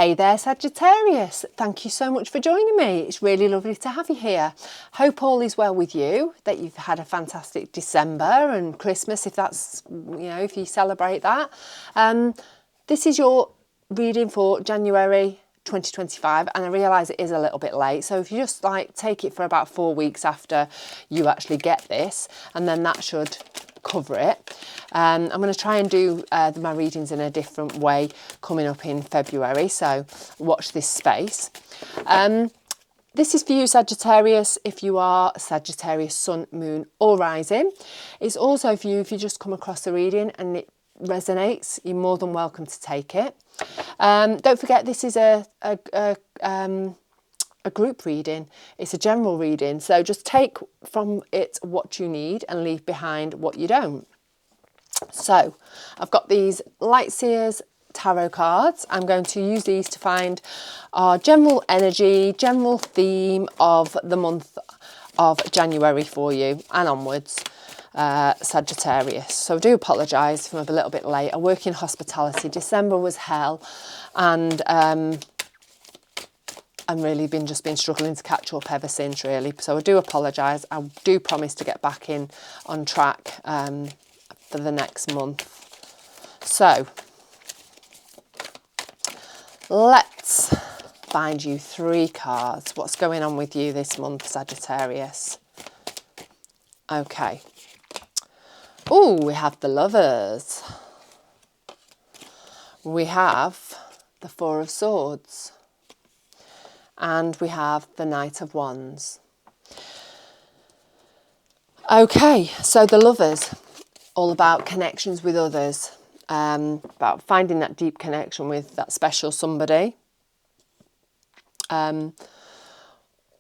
Hey there, Sagittarius. Thank you so much for joining me. It's really lovely to have you here. Hope all is well with you, that you've had a fantastic December and Christmas, if that's, if you celebrate that. This is your reading for January 2025, and I realise it is a little bit late. So if you just take it for about 4 weeks after you actually get this, and then that should cover it. I'm going to try and do my readings in a different way coming up in February, so watch this space. This is for you, Sagittarius, if you are Sagittarius Sun, Moon or Rising. It's also for you if you just come across the reading and it resonates, you're more than welcome to take it. Don't forget, this is a group reading. It's a general reading, so just take from it what you need and leave behind what you don't. So I've got these Light Seers tarot cards. I'm going to use these to find our general energy, general theme of the month of January for you and onwards, Sagittarius. So I do apologise if I'm a little bit late. I work in hospitality. December was hell, and I've really been struggling to catch up ever since, really. So I do apologise. I do promise to get back on track for the next month. So let's find you 3 cards. What's going on with you this month, Sagittarius? Okay. Oh, we have the Lovers. We have the 4 of Swords. And we have the Knight of Wands. Okay, so the Lovers, all about connections with others, about finding that deep connection with that special somebody.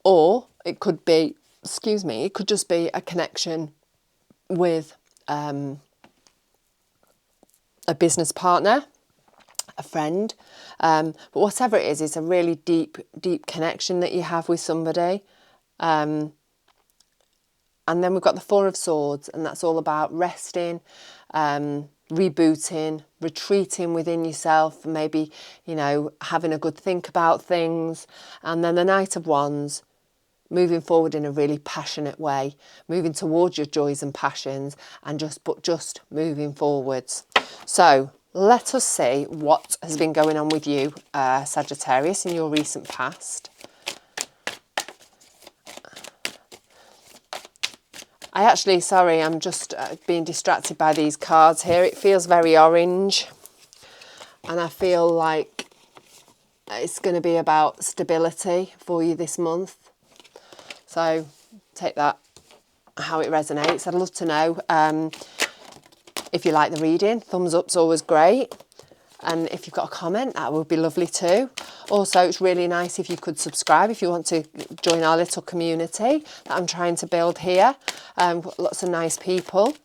Or it could be, it could just be a connection with a business partner, a friend, but whatever it is, it's a really deep connection that you have with somebody. And then we've got the 4 of Swords, and that's all about resting, rebooting, retreating within yourself, maybe, having a good think about things. And then the Knight of Wands, moving forward in a really passionate way, moving towards your joys and passions, and just moving forwards. So let us see what has been going on with you, Sagittarius, in your recent past. I'm just being distracted by these cards here. It feels very orange, and I feel like it's going to be about stability for you this month. So take that how it resonates. I'd love to know if you like the reading. Thumbs up's always great. And if you've got a comment, that would be lovely too. Also, it's really nice if you could subscribe if you want to join our little community that I'm trying to build here. Lots of nice people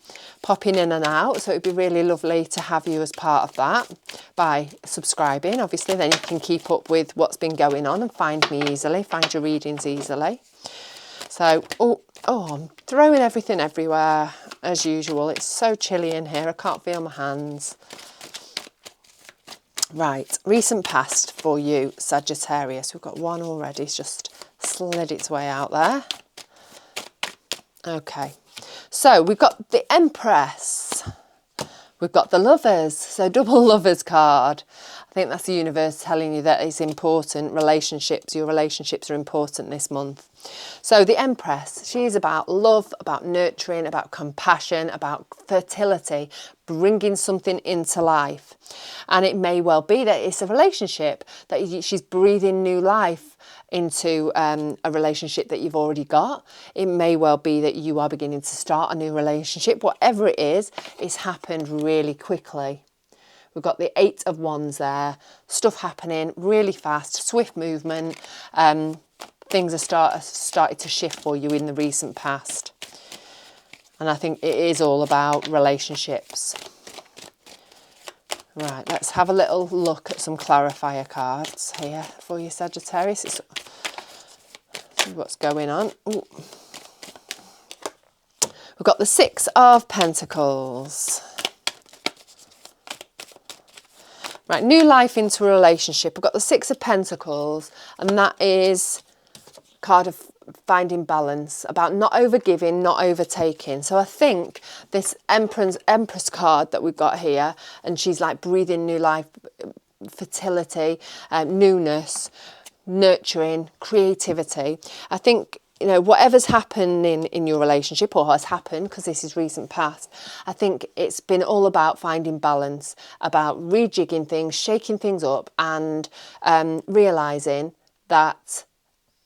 popping in and out. So it'd be really lovely to have you as part of that by subscribing. Obviously, then you can keep up with what's been going on and find me easily, find your readings easily. So, I'm throwing everything everywhere as usual. It's so chilly in here. I can't feel my hands. Right, recent past for you, Sagittarius. We've got one already. It's just slid its way out there. Okay, so we've got the Empress. We've got the Lovers, so double Lovers card. I think that's the universe telling you that it's important. Your relationships are important this month. So the Empress, she's about love, about nurturing, about compassion, about fertility, bringing something into life. And it may well be that it's a relationship that she's breathing new life into, a relationship that you've already got. It may well be that you are beginning to start a new relationship. Whatever it is, it's happened really quickly. We've got the 8 of Wands there, stuff happening really fast, swift movement. Things are started to shift for you in the recent past. And I think it is all about relationships. Right, let's have a little look at some clarifier cards here for you, Sagittarius. See what's going on. Ooh. We've got the 6 of Pentacles. Right, new life into a relationship. We've got the Six of Pentacles, and that is a card of finding balance, about not overgiving, not overtaking. So I think this Empress card that we've got here, and she's like breathing new life, fertility, newness, nurturing, creativity. I think, you know, whatever's happening in your relationship, or has happened, because this is recent past, I think it's been all about finding balance, about rejigging things, shaking things up, and realising that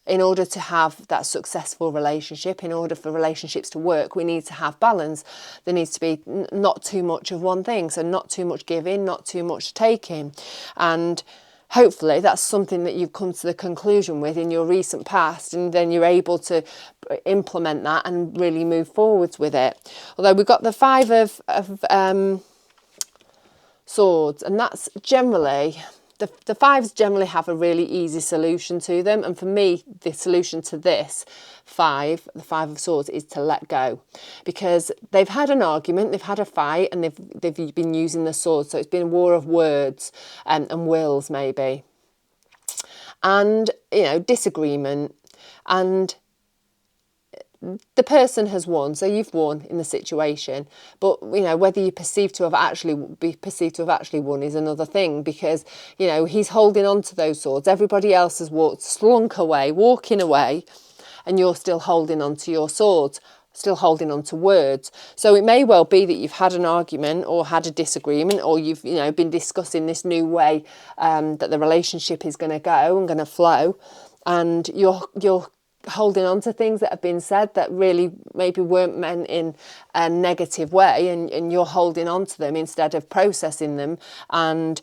in order to have that successful relationship, in order for relationships to work, we need to have balance. There needs to be not too much of one thing, so not too much giving, not too much taking. And hopefully that's something that you've come to the conclusion with in your recent past, and then you're able to implement that and really move forwards with it. Although we've got the Five of Swords, and that's generally, the fives generally have a really easy solution to them. And for me, the solution to this the Five of Swords, is to let go, because they've had an argument, they've had a fight, and they've been using the sword. So it's been a war of words and wills maybe, and, you know, disagreement, and the person has won, so you've won in the situation. But, you know, whether you be perceived to have actually won is another thing, because, you know, he's holding on to those swords. Everybody else has walking away, and you're still holding on to your swords, still holding on to words. So it may well be that you've had an argument or had a disagreement, or you've, you know, been discussing this new way that the relationship is going to go and going to flow, and you're holding on to things that have been said that really maybe weren't meant in a negative way, and you're holding on to them instead of processing them and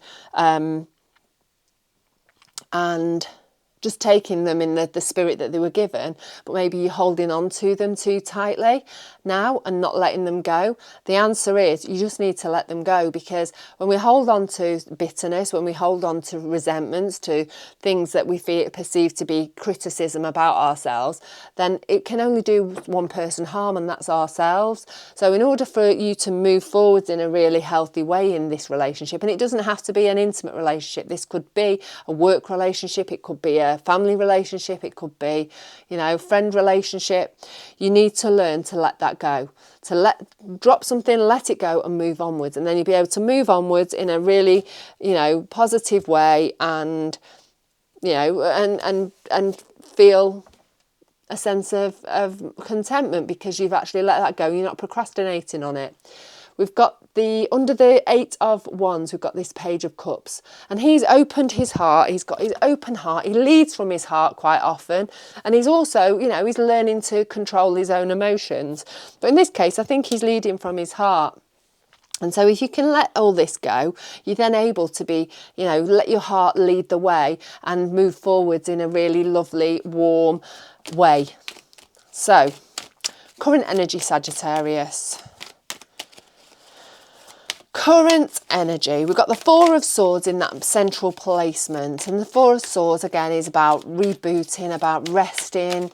just taking them in the spirit that they were given. But maybe you're holding on to them too tightly now and not letting them go. The answer is you just need to let them go, because when we hold on to bitterness, when we hold on to resentments, to things that we perceive to be criticism about ourselves, then it can only do one person harm, and that's ourselves. So in order for you to move forwards in a really healthy way in this relationship, and it doesn't have to be an intimate relationship, this could be a work relationship, it could be a family relationship, it could be, you know, friend relationship, you need to learn to let that go, to drop something, let it go, and move onwards. And then you'll be able to move onwards in a really, you know, positive way, and, you know, and feel a sense of contentment, because you've actually let that go. You're not procrastinating on it. We've got under the Eight of Wands, we've got this Page of Cups, and he's opened his heart. He's got his open heart. He leads from his heart quite often, and he's also, you know, he's learning to control his own emotions. But in this case, I think he's leading from his heart. And so if you can let all this go, you're then able to be, you know, let your heart lead the way and move forwards in a really lovely, warm way. So, current energy, Sagittarius. Current energy, we've got the Four of Swords in that central placement, and the Four of Swords again is about rebooting, about resting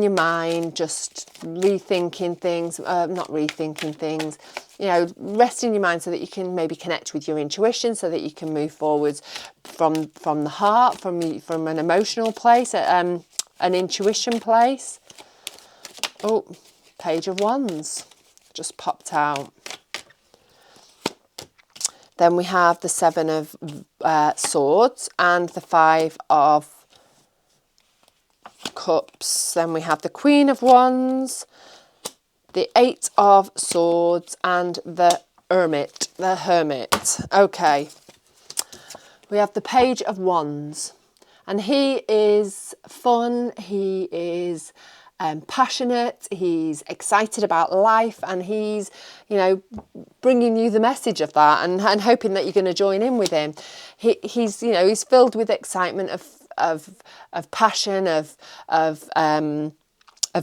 your mind, just rethinking things, not rethinking things, you know, resting your mind so that you can maybe connect with your intuition, so that you can move forwards from the heart, from an emotional place, an intuition place. Oh, Page of Wands just popped out. Then we have the Seven of Swords and the Five of Cups. Then we have the Queen of Wands, the Eight of Swords, and the Hermit. Okay. We have the Page of Wands. And he is fun, he is passionate, he's excited about life, and he's, you know, bringing you the message of that, and hoping that you're going to join in with him. He's, you know, he's filled with excitement of passion, of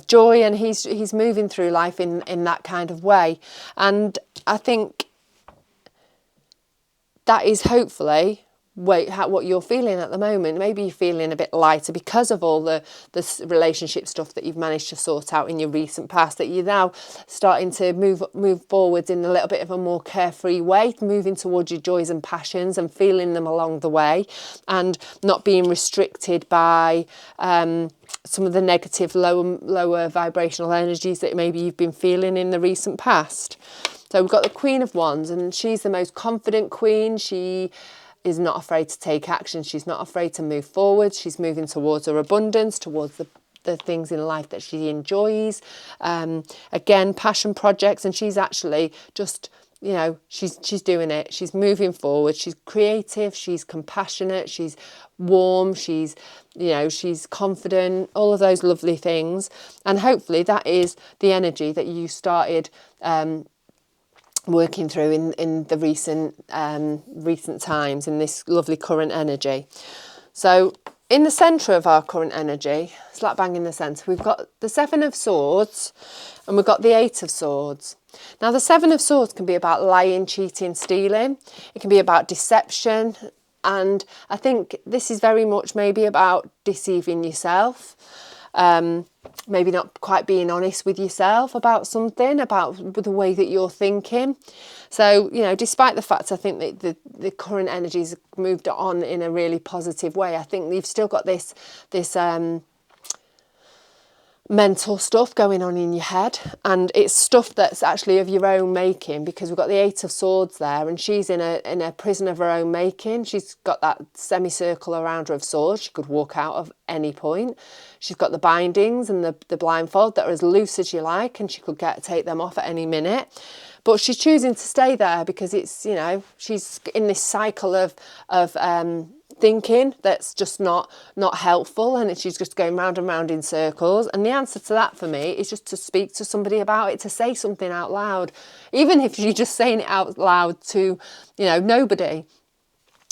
joy, and he's moving through life in that kind of way. And I think that is hopefully what you're feeling at the moment. Maybe you're feeling a bit lighter because of all the relationship stuff that you've managed to sort out in your recent past, that you're now starting to move forwards in a little bit of a more carefree way, moving towards your joys and passions and feeling them along the way, and not being restricted by some of the negative lower vibrational energies that maybe you've been feeling in the recent past. So we've got the Queen of Wands, and she's the most confident queen. She is not afraid to take action. She's not afraid to move forward. She's moving towards her abundance, towards the things in life that she enjoys. Again, passion projects, and she's actually just, you know, she's doing it. She's moving forward. She's creative. She's compassionate. She's warm. She's, you know, she's confident. All of those lovely things. And hopefully that is the energy that you started working through in the recent times, in this lovely current energy. So in the centre of our current energy, slap bang in the centre, we've got the Seven of Swords and we've got the Eight of Swords. Now the Seven of Swords can be about lying, cheating, stealing. It can be about deception, and I think this is very much maybe about deceiving yourself. Maybe not quite being honest with yourself about something, about the way that you're thinking. So, you know, despite the fact I think that the current energies moved on in a really positive way, I think you've still got this mental stuff going on in your head, and it's stuff that's actually of your own making, because we've got the Eight of Swords there, and she's in a prison of her own making. She's got that semicircle around her of swords. She could walk out of any point. She's got the bindings and the blindfold that are as loose as you like, and she could take them off at any minute. But she's choosing to stay there because it's, you know, she's in this cycle of thinking that's just not helpful, and she's just going round and round in circles. And the answer to that for me is just to speak to somebody about it, to say something out loud, even if you're just saying it out loud to, you know, nobody.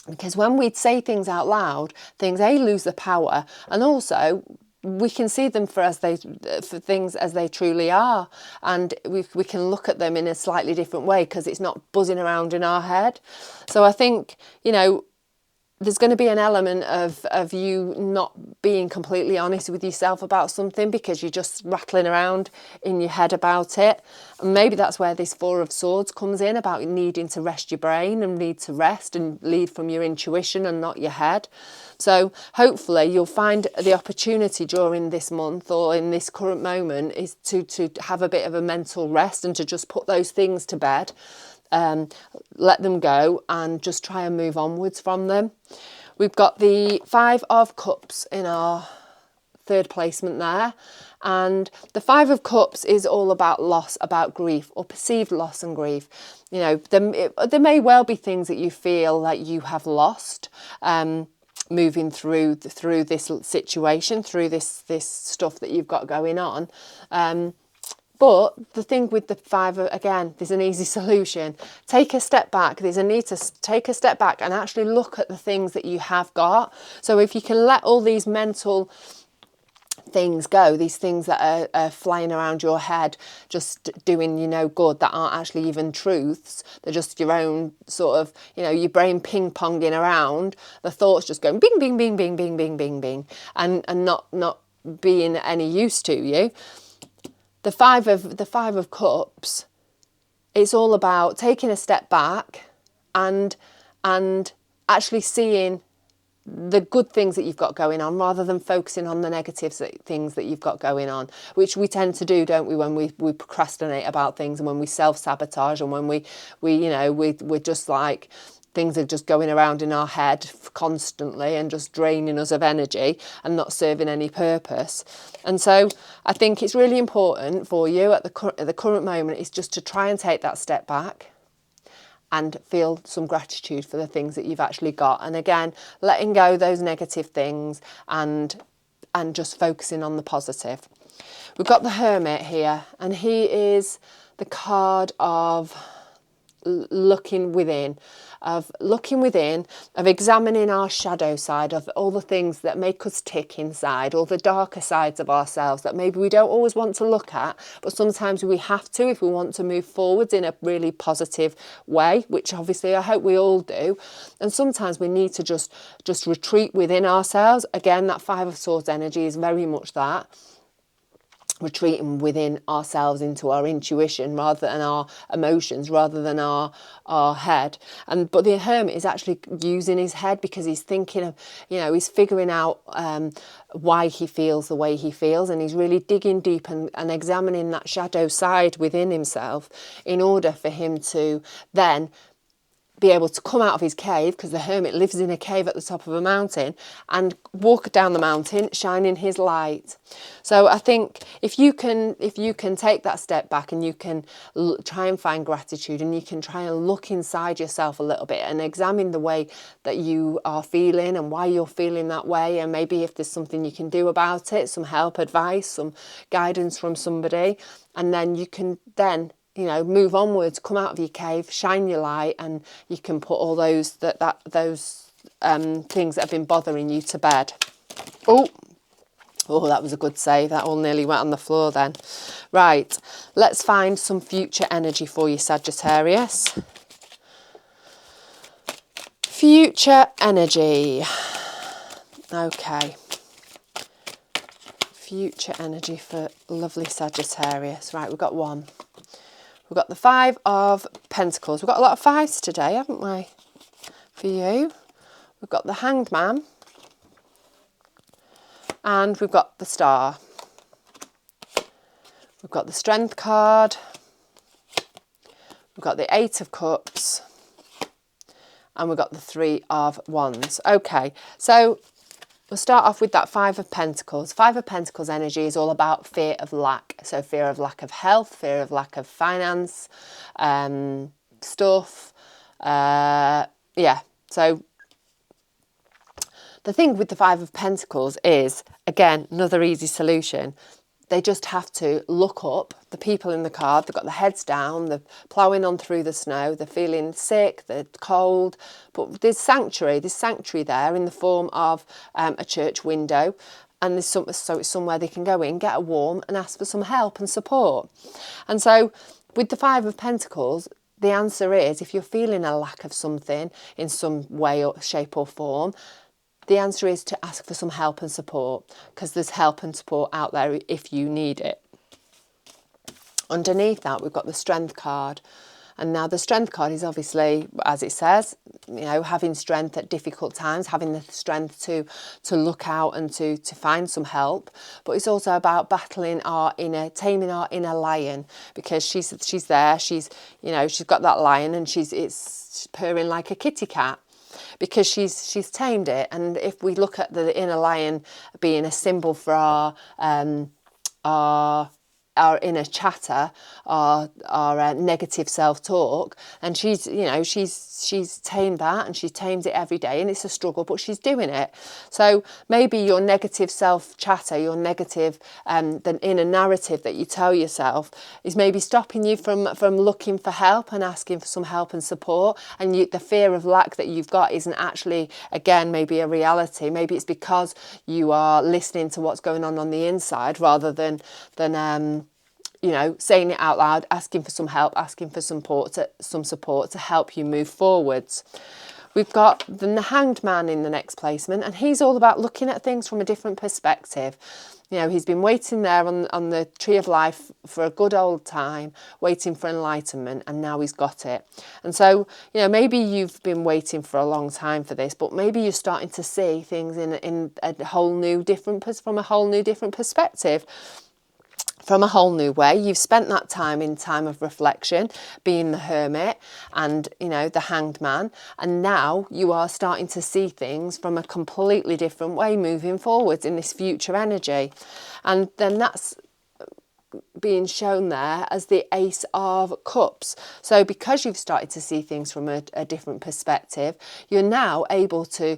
Because when we say things out loud, things lose their power, and also we can see them for things as they truly are, and we can look at them in a slightly different way because it's not buzzing around in our head. So I think, you know, there's going to be an element of you not being completely honest with yourself about something because you're just rattling around in your head about it. And maybe that's where this Four of Swords comes in, about needing to rest your brain and need to rest and lead from your intuition and not your head. So hopefully you'll find the opportunity during this month or in this current moment is to have a bit of a mental rest and to just put those things to bed. Let them go and just try and move onwards from them. We've got the Five of Cups in our third placement there, and the Five of Cups is all about loss, about grief, or perceived loss and grief. You know, there may well be things that you feel like you have lost moving through this situation, through this stuff that you've got going on. But the thing with the Five, again, there's an easy solution. Take a step back. There's a need to take a step back and actually look at the things that you have got. So if you can let all these mental things go, these things that are flying around your head, just doing you no good, that aren't actually even truths, they're just your own sort of, you know, your brain ping-ponging around, the thoughts just going bing, bing, bing, bing, bing, bing, bing, bing, and not being any use to you. The Five of Cups, it's all about taking a step back and actually seeing the good things that you've got going on rather than focusing on the negative things that you've got going on, which we tend to do, don't we, when we procrastinate about things and when we self-sabotage and when we're just like, things are just going around in our head constantly and just draining us of energy and not serving any purpose. And so I think it's really important for you at the current moment is just to try and take that step back and feel some gratitude for the things that you've actually got. And again, letting go those negative things and just focusing on the positive. We've got the Hermit here, and he is the card of looking within, of examining our shadow side, of all the things that make us tick inside, all the darker sides of ourselves that maybe we don't always want to look at, but sometimes we have to if we want to move forwards in a really positive way, which obviously I hope we all do. And sometimes we need to just retreat within ourselves. Again, that Five of Swords energy is very much that. Retreating within ourselves into our intuition rather than our emotions, rather than our head. But the Hermit is actually using his head, because he's thinking of, he's figuring out why he feels the way he feels, and he's really digging deep and examining that shadow side within himself in order for him to then be able to come out of his cave, because the Hermit lives in a cave at the top of a mountain, and walk down the mountain shining his light. So I think if you can take that step back, and you can try and find gratitude, and you can try and look inside yourself a little bit and examine the way that you are feeling and why you're feeling that way, and maybe if there's something you can do about it, some help, advice, some guidance from somebody, and then you can move onwards, come out of your cave, shine your light, and you can put all those things that have been bothering you to bed. Oh, that was a good save. That all nearly went on the floor then. Right, let's find some future energy for you, Sagittarius. Future energy. Okay. Future energy for lovely Sagittarius. Right, we've got one. We've got the Five of Pentacles. We've got a lot of fives today, haven't we? For you. We've got the Hanged Man. And we've got the Star. We've got the Strength card. We've got the Eight of Cups. And we've got the Three of Wands. Okay, so we'll start off with that Five of Pentacles. Five of Pentacles energy is all about fear of lack. So fear of lack of health, fear of lack of finance, stuff. So the thing with the Five of Pentacles is, again, another easy solution. They just have to look up. The people in the card, they've got their heads down, they're ploughing on through the snow, they're feeling sick, they're cold, but there's sanctuary there in the form of a church window, and so it's somewhere they can go in, get a warm, and ask for some help and support. And so with the Five of Pentacles, the answer is, if you're feeling a lack of something in some way or shape or form, the answer is to ask for some help and support, because there's help and support out there if you need it. Underneath that, we've got the Strength card. And now the Strength card is obviously, as it says, having strength at difficult times, having the strength to look out and to find some help. But it's also about battling taming our inner lion, because she's there, she's got that lion, and it's purring like a kitty cat, because she's tamed it. And if we look at the inner lion being a symbol for our inner chatter, our negative self-talk, and she's tamed that, and she tames it every day, and it's a struggle, but she's doing it. So maybe your negative self-chatter, your negative the inner narrative that you tell yourself, is maybe stopping you from looking for help and asking for some help and support. And the fear of lack that you've got isn't actually, again, maybe a reality. Maybe it's because you are listening to what's going on the inside, rather than saying it out loud, asking for some help, asking for some support to help you move forwards. We've got the Hanged Man in the next placement, and he's all about looking at things from a different perspective. He's been waiting there on the tree of life for a good old time, waiting for enlightenment, and now he's got it. And so, maybe you've been waiting for a long time for this, but maybe you're starting to see things from a whole new different perspective. From a whole new way. You've spent that time of reflection, being the Hermit and, the Hanged Man. And now you are starting to see things from a completely different way moving forwards in this future energy. And then that's being shown there as the Ace of Cups. So because you've started to see things from a different perspective, you're now able to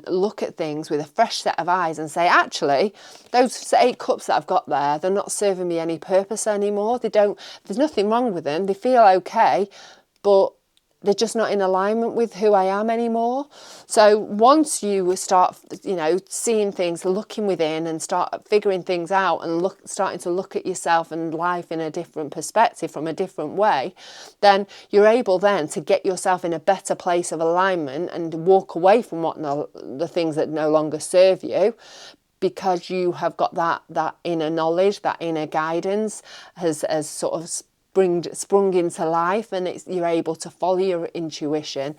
look at things with a fresh set of eyes and say, actually, those 8 cups that I've got there, they're not serving me any purpose anymore. There's nothing wrong with them. They feel okay, but they're just not in alignment with who I am anymore. So once you start, you know, seeing things, looking within and start figuring things out and starting to look at yourself and life in a different perspective, from a different way, then you're able then to get yourself in a better place of alignment and walk away from the things that no longer serve you, because you have got that inner knowledge, that inner guidance has sort of sprung into life, and you're able to follow your intuition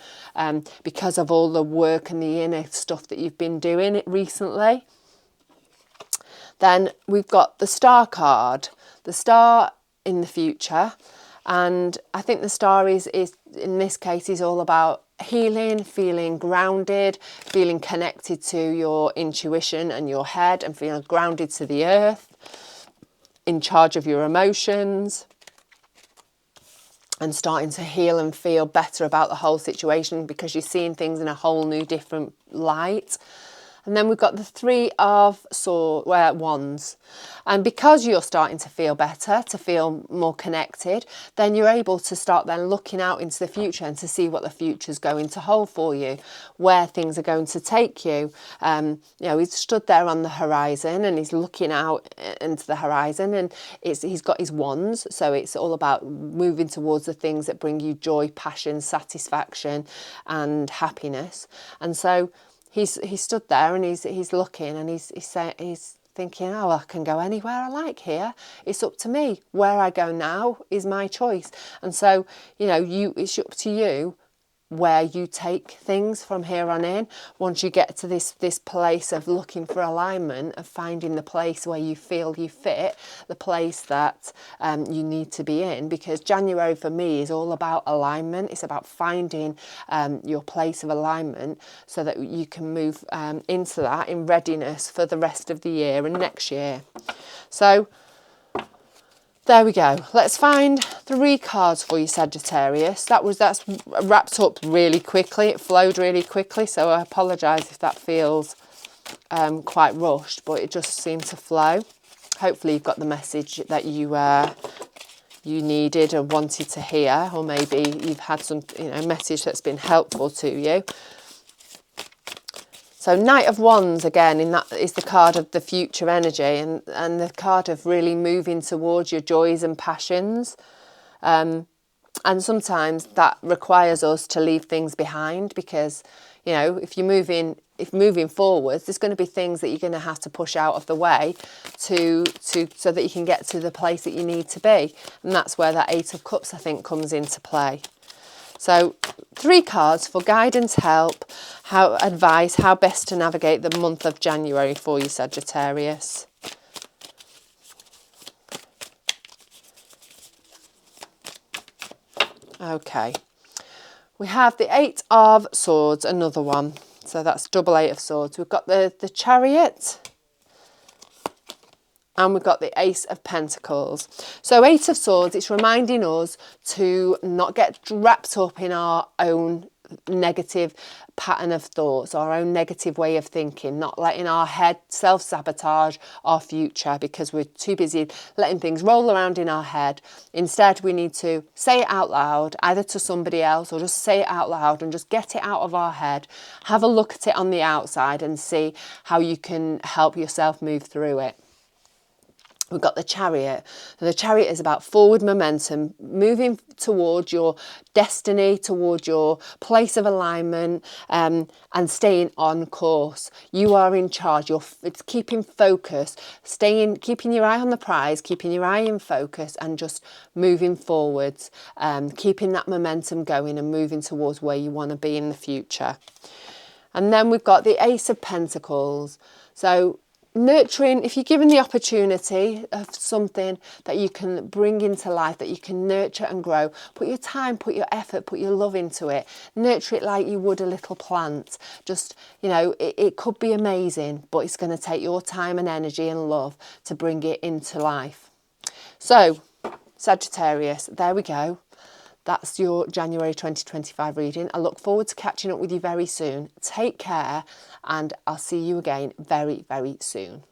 because of all the work and the inner stuff that you've been doing recently. Then we've got the Star card, the Star in the future, and I think the Star is in this case is all about healing, feeling grounded, feeling connected to your intuition and your head, and feeling grounded to the earth, in charge of your emotions, and starting to heal and feel better about the whole situation because you're seeing things in a whole new different light. And then we've got the Three of Wands. And because you're starting to feel better, to feel more connected, then you're able to start then looking out into the future and to see what the future's going to hold for you, where things are going to take you. You know, he's stood there on the horizon and he's looking out into the horizon, and he's got his wands. So it's all about moving towards the things that bring you joy, passion, satisfaction and happiness. And so he's stood there and he's looking, and he's thinking, oh, I can go anywhere I like here. It's up to me. Where I go now is my choice. And so, you know, it's up to you where you take things from here on in. Once you get to this place of looking for alignment, of finding the place where you feel you fit, the place that you need to be in, because January for me is all about alignment. It's about finding your place of alignment so that you can move into that in readiness for the rest of the year and next year. So there we go. Let's find 3 cards for you, Sagittarius. That's wrapped up really quickly. It flowed really quickly, so I apologise if that feels quite rushed, but it just seemed to flow. Hopefully you've got the message that you needed and wanted to hear, or maybe you've had some message that's been helpful to you. So Knight of Wands, again, that is the card of the future energy, and the card of really moving towards your joys and passions. And sometimes that requires us to leave things behind, because, you know, if moving forwards, there's going to be things that you're going to have to push out of the way so that you can get to the place that you need to be. And that's where that 8 of Cups, I think, comes into play. So 3 cards for guidance, help, advice, how best to navigate the month of January for you, Sagittarius. Okay. We have the 8 of Swords, another one. So that's double 8 of Swords. We've got the Chariot. And we've got the Ace of Pentacles. So 8 of Swords, it's reminding us to not get wrapped up in our own negative pattern of thoughts, our own negative way of thinking, not letting our head self-sabotage our future because we're too busy letting things roll around in our head. Instead, we need to say it out loud, either to somebody else or just say it out loud and just get it out of our head. Have a look at it on the outside and see how you can help yourself move through it. We've got the Chariot. So the Chariot is about forward momentum, moving towards your destiny, towards your place of alignment, and staying on course. You are in charge. It's keeping focus, keeping your eye on the prize, keeping your eye in focus, and just moving forwards, keeping that momentum going and moving towards where you want to be in the future. And then we've got the Ace of Pentacles. So nurturing, if you're given the opportunity of something that you can bring into life, that you can nurture and grow, put your time, put your effort, put your love into it. Nurture it like you would a little plant. Just, you know, it could be amazing, but it's going to take your time and energy and love to bring it into life. So, Sagittarius, there we go. That's your January 2025 reading. I look forward to catching up with you very soon. Take care, and I'll see you again very, very soon.